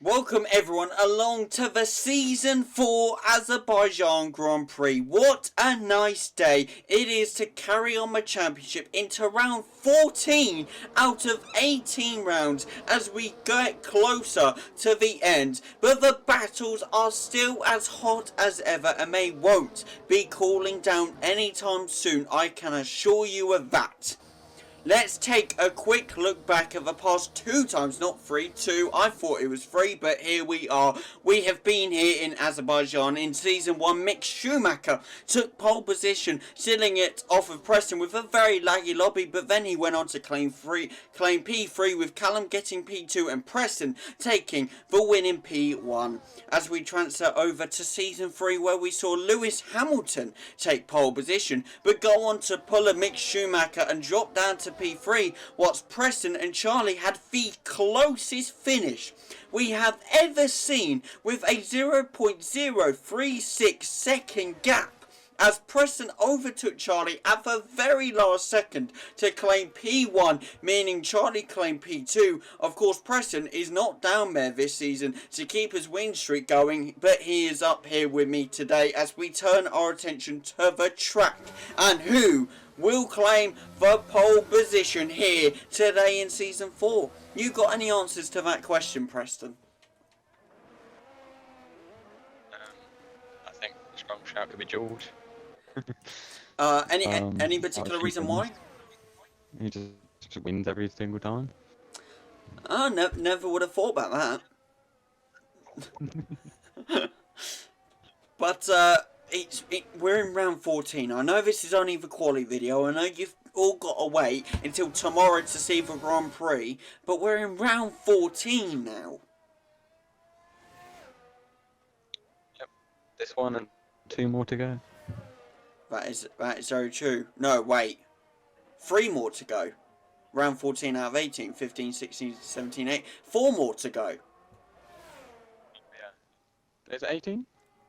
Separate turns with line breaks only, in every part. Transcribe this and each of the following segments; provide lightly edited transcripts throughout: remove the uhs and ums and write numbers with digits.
Welcome everyone along to the Season 4 Azerbaijan Grand Prix. What a nice day it is to carry on my championship into round 14 out of 18 rounds as we get closer to the end. But the battles are still as hot as ever and they won't be cooling down anytime soon, I can assure you of that. Let's take a quick look back at the past two times, not three, two. I thought it was three, but here we are. We have been here in Azerbaijan in Season 1. Mick Schumacher took pole position, stealing it off of Preston with a very laggy lobby, but then he went on to claim P3 with Callum getting P2 and Preston taking the win in P1. As we transfer over to Season 3, where we saw Lewis Hamilton take pole position, but go on to pull a Mick Schumacher and drop down to P3, whilst Preston and Charlie had the closest finish we have ever seen, with a 0.036 second gap, as Preston overtook Charlie at the very last second to claim P1, meaning Charlie claimed P2. Of course, Preston is not down there this season to keep his win streak going, but he is up here with me today as we turn our attention to the track. And who will claim the pole position here today in Season 4? You got any answers to that question, Preston?
I think the strong shout could be George.
Any particular reason why?
He just wins every single time.
I never would have thought about that. But we're in round 14. I know this is only the quali video. I know you've all got to wait until tomorrow to see the Grand Prix, but we're in round 14 now.
Yep, this one and two more to go.
That is very true. No, wait. 3 more to go. Round 14 out of 18. 15, 16, 17, 8. 4 more to go.
Yeah. Is it 18?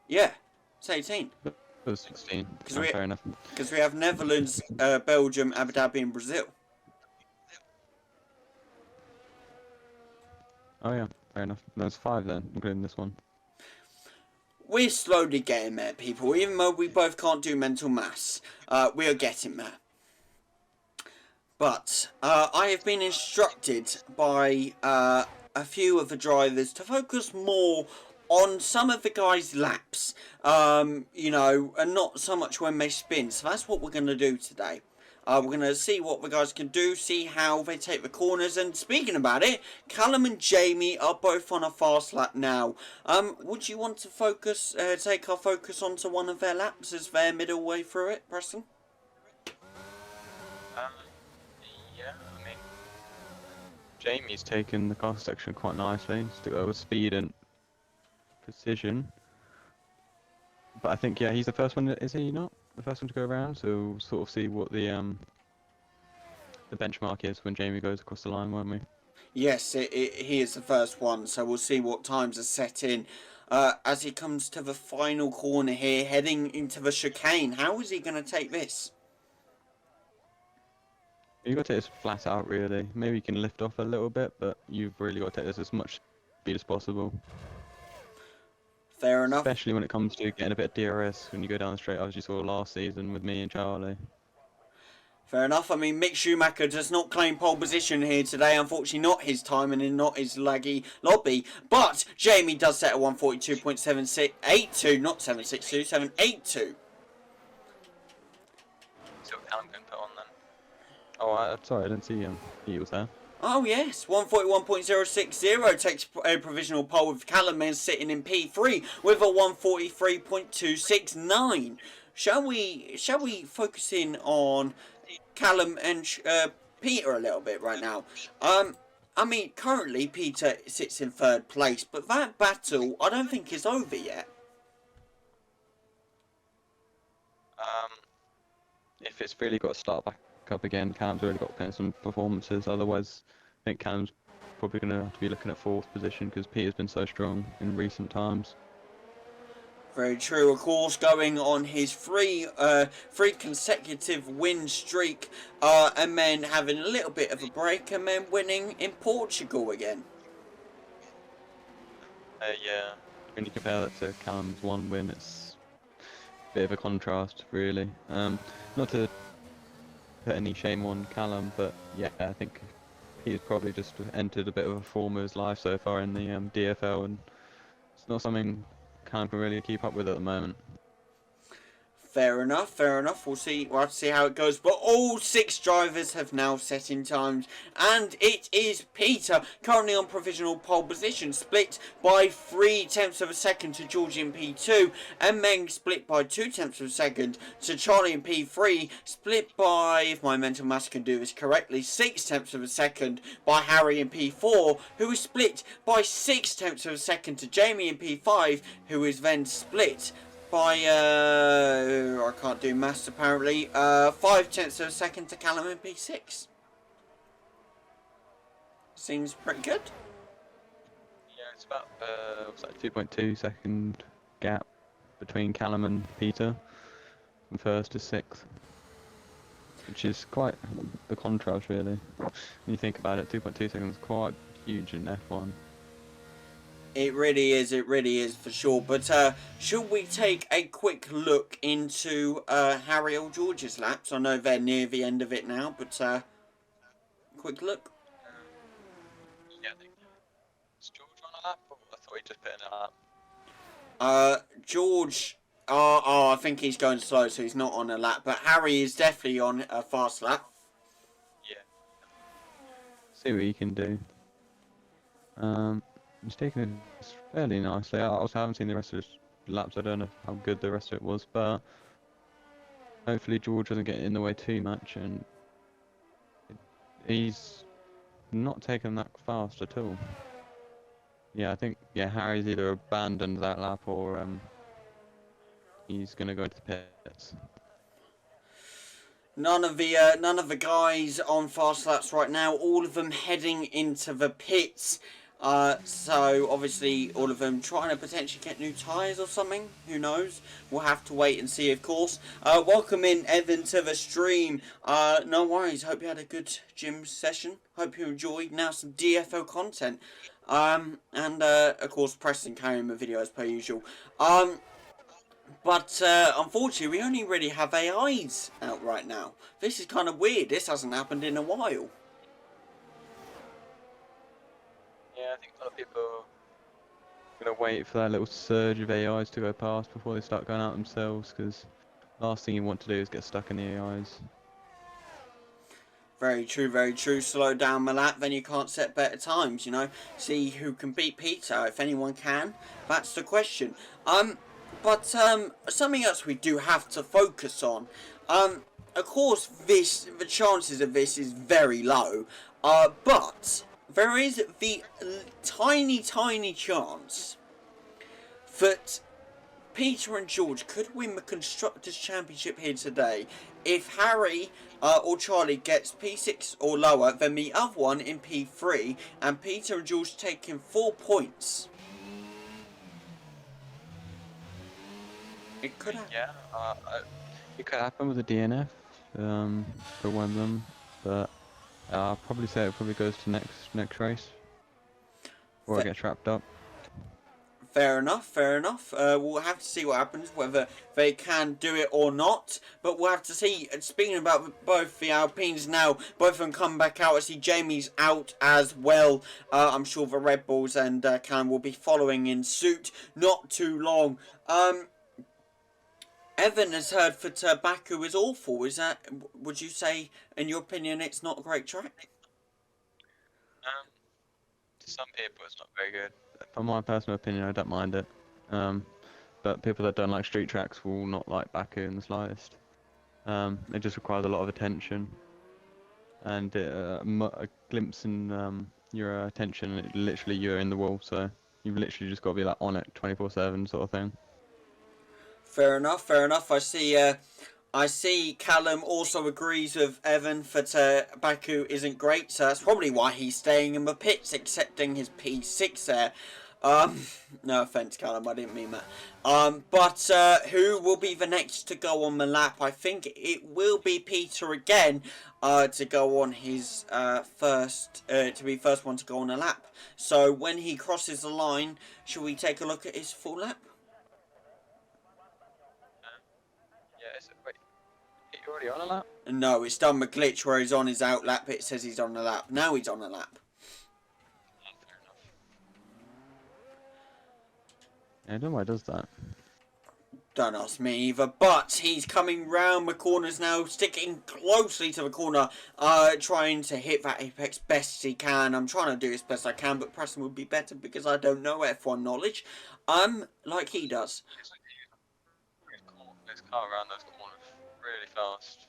Yeah, it's 18.
It was 16.
Fair enough. Because we have Netherlands, Belgium, Abu Dhabi and Brazil.
Oh yeah, fair enough. There's 5 then, including this one.
We're slowly getting there, people. Even though we both can't do mental maths, we are getting there. But I have been instructed by a few of the drivers to focus more on some of the guys' laps, you know, and not so much when they spin. So that's what we're going to do today. We're going to see what the guys can do, see how they take the corners. And speaking about it, Callum and Jamie are both on a fast lap now. Would you want to focus, take our focus onto one of their laps as they're middle way through it, Preston?
Yeah, I mean, Jamie's taken the car section quite nicely, still with speed and precision. But I think, yeah, he's the first one, is he not? The first one to go around, so we'll sort of see what the benchmark is when Jamie goes across the line, won't we?
Yes, he is the first one, so we'll see what times are set in as he comes to the final corner here, heading into the chicane. How is he going to take this?
You've got to take this flat out, really. Maybe you can lift off a little bit, but you've really got to take this as much speed as possible.
Fair enough.
Especially when it comes to getting a bit of DRS when you go down the straight, as you saw last season with me and Charlie.
Fair enough. I mean, Mick Schumacher does not claim pole position here today. Unfortunately, not his time and not his laggy lobby. But Jamie does set a 142.7682, not 762, 782.
So Callum can put on then. Oh, sorry, I didn't see him. He was there.
Oh yes, 141.060 takes a provisional pole with Callum then sitting in P3 with a 143.269. Shall we focus in on Callum and Peter a little bit right now? I mean, currently Peter sits in 3rd place, but that battle I don't think is over yet.
If it's really got to start back up again, Callum's really got to put in some performances. Otherwise, I think Callum's probably going to have to be looking at 4th position because Peter's been so strong in recent times.
Very true, of course, going on his three consecutive win streak, and then having a little bit of a break, and then winning in Portugal again.
Yeah, when you compare that to Callum's one win, it's a bit of a contrast, really. Not to put any shame on Callum, but yeah, I think he's probably just entered a bit of a form of his life so far in the DFL, and it's not something Callum can really keep up with at the moment.
Fair enough, fair enough. We'll have to see how it goes. But all 6 drivers have now set in times. And it is Peter, currently on provisional pole position, split by 0.3 of a second to Georgie in P2. And Meng split by 0.2 of a second to Charlie in P3. Split by, if my mental maths can do this correctly, 0.6 of a second by Harry in P4, who is split by 0.6 of a second to Jamie in P5, who is then split by, I can't do maths apparently, 0.5 of a second to Callum in P6. Seems pretty good.
Yeah, it's about, what's that, 2.2 second gap between Callum and Peter, from 1st to 6th. Which is quite the contrast, really. When you think about it, 2.2 seconds is quite huge in F1.
It really is for sure. But should we take a quick look into Harry or George's laps? I know they're near the end of it now, but quick look.
Yeah, I think. Is George on a lap? Or I thought he just put in a lap.
George, I think he's going slow, so he's not on a lap. But Harry is definitely on a fast lap.
Yeah. See what he can do. He's taking it fairly nicely. I also haven't seen the rest of his laps. I don't know how good the rest of it was, but hopefully George doesn't get in the way too much, and he's not taken that fast at all. Yeah, I think Harry's either abandoned that lap or he's gonna go into the pits.
None of the guys on fast laps right now. All of them heading into the pits. So obviously all of them trying to potentially get new tyres or something. Who knows? We'll have to wait and see, of course. Welcome in, Evan, to the stream. No worries. Hope you had a good gym session. Hope you enjoyed. Now some DFL content. And of course Preston carrying the video as per usual. But unfortunately we only really have AIs out right now. This is kind of weird. This hasn't happened in a while.
Yeah, I think a lot of people are going to wait for that little surge of AIs to go past before they start going out themselves, because last thing you want to do is get stuck in the AIs.
Very true, very true. Slow down the lap, then you can't set better times, you know. See who can beat Peter, if anyone can. That's the question. But something else we do have to focus on. Of course, the chances of this is very low. But there is the tiny chance that Peter and George could win the Constructors' Championship here today if Harry or Charlie gets P6 or lower than the other one in P3 and Peter and George taking 4 points. It could happen.
Yeah, it could happen with a DNF for one of them, but I'll probably say it probably goes to next race, or it gets wrapped up.
Fair enough, fair enough. We'll have to see what happens, whether they can do it or not. But we'll have to see. Speaking about both the Alpines now, both of them come back out. I see Jamie's out as well. I'm sure the Red Bulls and Cam will be following in suit not too long. Evan has heard that Baku is awful. Is that, would you say, in your opinion, it's not a great track?
To some people it's not very good. For my personal opinion, I don't mind it. But people that don't like street tracks will not like Baku in the slightest. It just requires a lot of attention. And a glimpse in your attention, literally you're in the wall, so you've literally just got to be like on it 24/7 sort of thing.
Fair enough, fair enough. I see Callum also agrees with Evan that Baku isn't great, so that's probably why he's staying in the pits, accepting his P6 there. No offense, Callum, I didn't mean that. But who will be the next to go on the lap? I think it will be Peter again, to go on his to be first one to go on a lap. So when he crosses the line, shall we take a look at his full lap?
Yeah, wait, you're already on a lap?
No, it's done the glitch where he's on his out lap. It says he's on a lap. Now he's on a lap.
Fair enough. Yeah, I don't know why it does that.
Don't ask me either, but he's coming round the corners now, sticking closely to the corner, trying to hit that apex best he can. I'm trying to do as best I can, but Preston would be better because I don't know F1 knowledge, like he does.
This car around those corners really fast.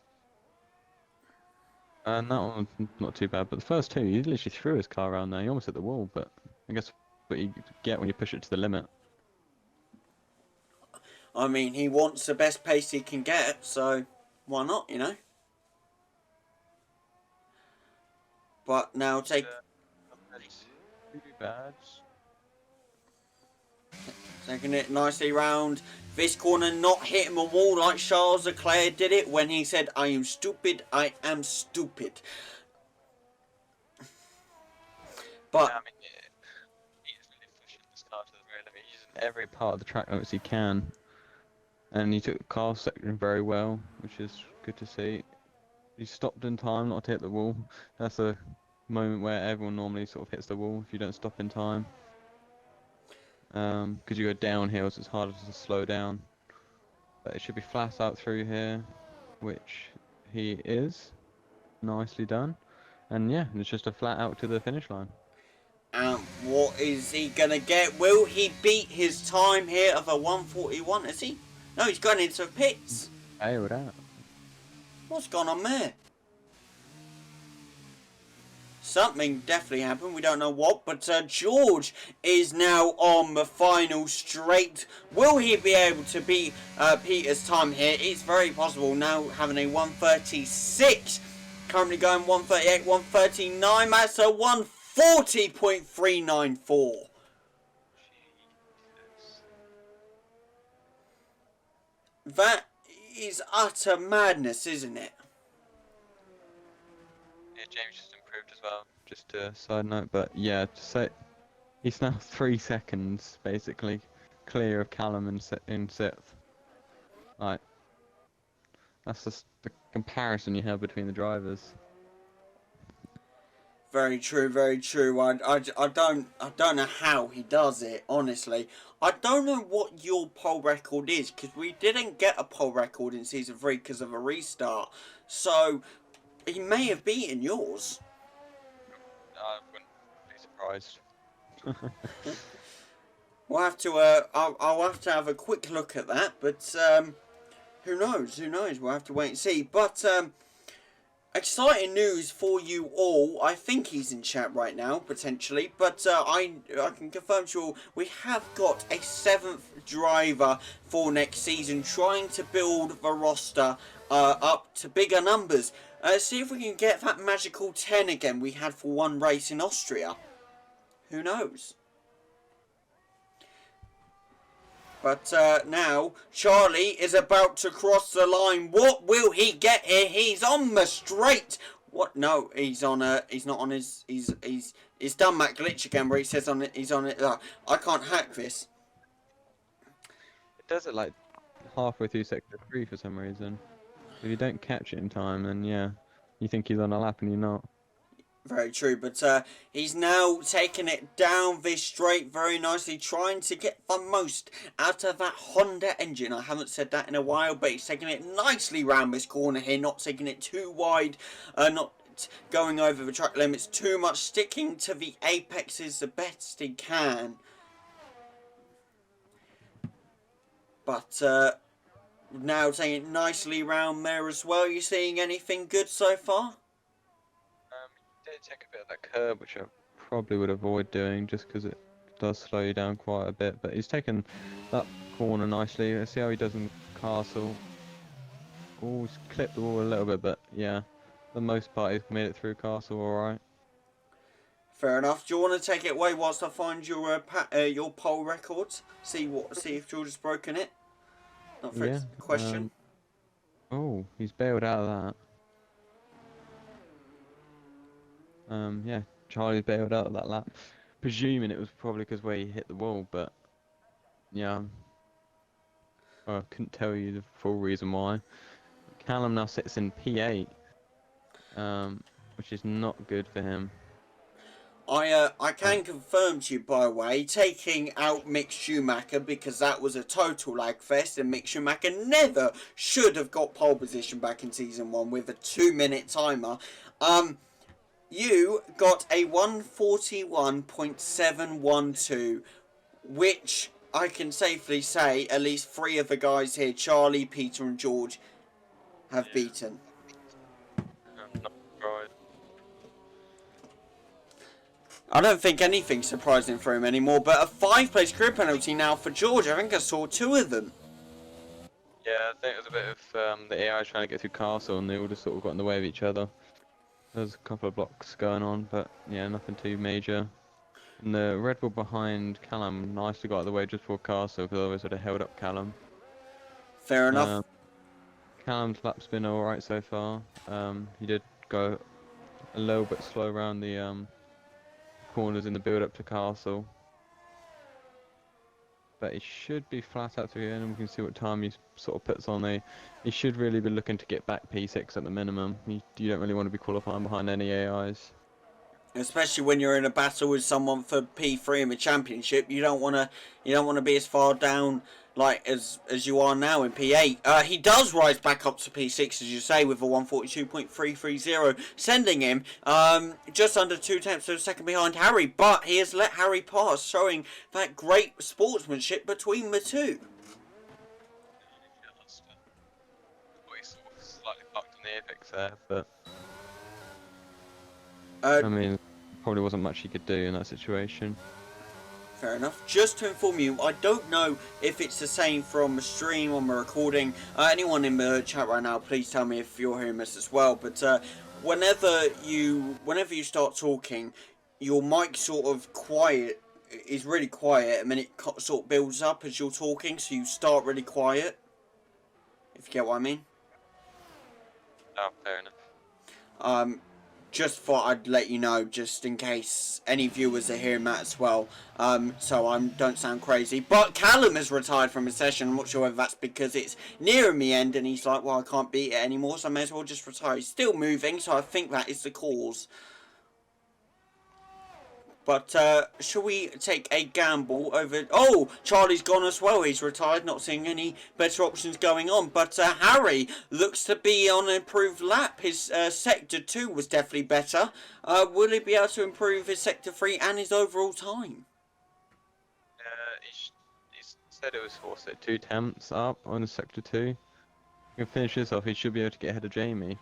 And that one's not too bad, but the first two, he literally threw his car around there. He almost hit the wall, but I guess what you get when you push it to the limit.
I mean, he wants the best pace he can get, so why not, you know? But now take...
Too bad.
Taking it nicely round this corner, not hitting the wall like Charles Leclerc did it when he said, I am stupid, I am stupid. But...
Yeah, I mean, he's really pushing this car to the very limit. He's using every part of the track limits he can. And he took the car section very well, which is good to see. He stopped in time not to hit the wall. That's a moment where everyone normally sort of hits the wall if you don't stop in time. Because you go downhill, so it's harder to slow down. But it should be flat out through here, which he is. Nicely done. And yeah, it's just a flat out to the finish line.
And what is he going to get? Will he beat his time here of a 1:41? Is he? No, he's gone into pits.
Hey, what that?
What's gone on there? Something definitely happened. We don't know what. But George is now on the final straight. Will he be able to beat Peter's time here? It's very possible. Now having a 1:36. Currently going 1:38, 1:39. That's a 1:40.394. That is utter madness, isn't it?
Yeah, James just improved as well. Just a side note, but yeah, to say he's now 3 seconds basically clear of Callum in sixth. Like, that's just the comparison you have between the drivers.
Very true, very true. I don't know how he does it, honestly. I don't know what your pole record is, because we didn't get a pole record in Season 3 because of a restart. So, he may have beaten yours.
I wouldn't be surprised.
We'll have to, I'll have to have a quick look at that, but, who knows, we'll have to wait and see. But, exciting news for you all. I think he's in chat right now, potentially. But I can confirm to you all, we have got a 7th driver for next season, trying to build the roster up to bigger numbers. See if we can get that magical 10 again we had for one race in Austria. Who knows? But now, Charlie is about to cross the line. What will he get here? He's on the straight. What? No, he's on he's not on his, he's done that glitch again where he says on it, he's on it. I can't hack this.
It does it like halfway through sector 3 for some reason. If you don't catch it in time, then yeah, you think he's on a lap and you're not.
Very true, but he's now taking it down this straight very nicely, trying to get the most out of that Honda engine. I haven't said that in a while, but he's taking it nicely round this corner here, not taking it too wide, not going over the track limits too much, sticking to the apexes the best he can. But now taking it nicely round there as well. You seeing anything good so far?
Did take a bit of that curb, which I probably would avoid doing just because it does slow you down quite a bit. But he's taken that corner nicely. Let's see how he does in Castle. Oh, he's clipped the wall a little bit, but yeah, for the most part he's made it through Castle alright.
Fair enough. Do you want to take it away whilst I find your pole records? See if George has broken it. Not for
Yeah.
question.
Oh, he's bailed out of that. Yeah, Charlie's bailed out of that lap. Presuming it was probably because where he hit the wall, but yeah, I couldn't tell you the full reason why. Callum now sits in P8, which is not good for him.
I can confirm to you, by the way, taking out Mick Schumacher, because that was a total lag fest, and Mick Schumacher never should have got pole position back in season 1 with a 2-minute timer. You got a 141.712, which I can safely say at least 3 of the guys here, Charlie, Peter and George, have beaten.
I'm not surprised.
I don't think anything's surprising for him anymore, but a 5-place career penalty now for George. I think I saw 2 of them.
Yeah, I think it was a bit of the AI trying to get through Castle, and they all just sort of got in the way of each other. There's a couple of blocks going on, but yeah, nothing too major. And the Red Bull behind Callum nicely got out of the way just before Castle, because otherwise would have held up Callum.
Fair enough.
Callum's lap's been alright so far. He did go a little bit slow around the corners in the build up to Castle. But he should be flat out through here, and we can see what time he sort of puts on there. He should really be looking to get back P6 at the minimum. You don't really want to be qualifying behind any AIs.
Especially when you're in a battle with someone for P3 in the championship, you don't want to be as far down like as you are now in P8. He does rise back up to P6, as you say, with a 142.330, sending him just under 2/10 of a second behind Harry. But he has let Harry pass, showing that great sportsmanship between the two.
Slightly fucked in the apex there, but
I
mean, probably wasn't much he could do in that situation.
Fair enough. Just to inform you, I don't know if it's the same from the stream on the recording. Anyone in the chat right now, please tell me if you're hearing this as well. But whenever you start talking, your mic sort of is really quiet, and then it sort of builds up as you're talking. So you start really quiet. If you get what I mean.
Oh, fair enough.
Just thought I'd let you know, just in case any viewers are hearing that as well, so I don't sound crazy. But Callum has retired from his session. I'm not sure whether that's because it's nearing the end and he's like, well, I can't beat it anymore, so I may as well just retire. He's still moving, so I think that is the cause. But shall we take a gamble over... Oh, Charlie's gone as well. He's retired, not seeing any better options going on. But Harry looks to be on an improved lap. His Sector 2 was definitely better. Will he be able to improve his Sector 3 and his overall time?
He said it was 2 temps up on his Sector 2. He can finish this off. He should be able to get ahead of Jamie.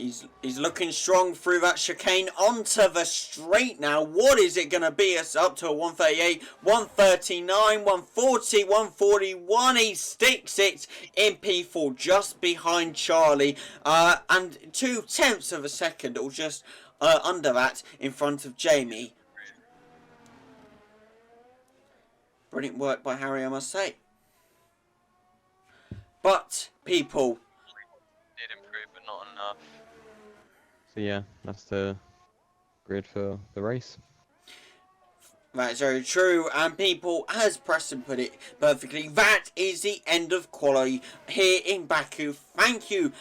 He's looking strong through that chicane onto the straight now. What is it going to be? It's up to a 138, 139, 140, 141. He sticks it in P4 just behind Charlie. And 0.2 of a second, or just under that, in front of Jamie. Brilliant work by Harry, I must say. But, people...
Did improve, but not enough. So yeah, that's the grid for the race.
That's very true, and people, as Preston put it perfectly, that is the end of quali here in Baku. Thank you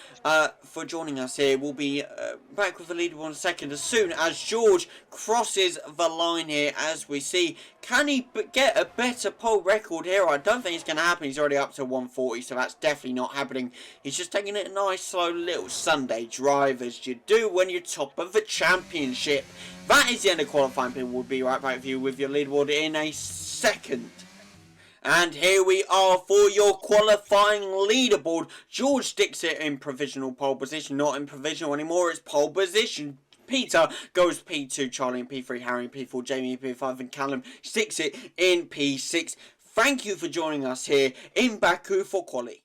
for joining us here. We'll be back with the leaderboard in a second as soon as George crosses the line here, as we see. Can he get a better pole record here? I don't think it's going to happen. He's already up to 140, so that's definitely not happening. He's just taking it a nice, slow little Sunday drive, as you do when you're top of the championship. That is the end of qualifying. People will be right back with you with your leaderboard in a second. And here we are for your qualifying leaderboard. George sticks it in provisional pole position. Not in provisional anymore, it's pole position. Peter goes P2, Charlie in P3, Harry in P4, Jamie in P5, and Callum sticks it in P6. Thank you for joining us here in Baku for quali.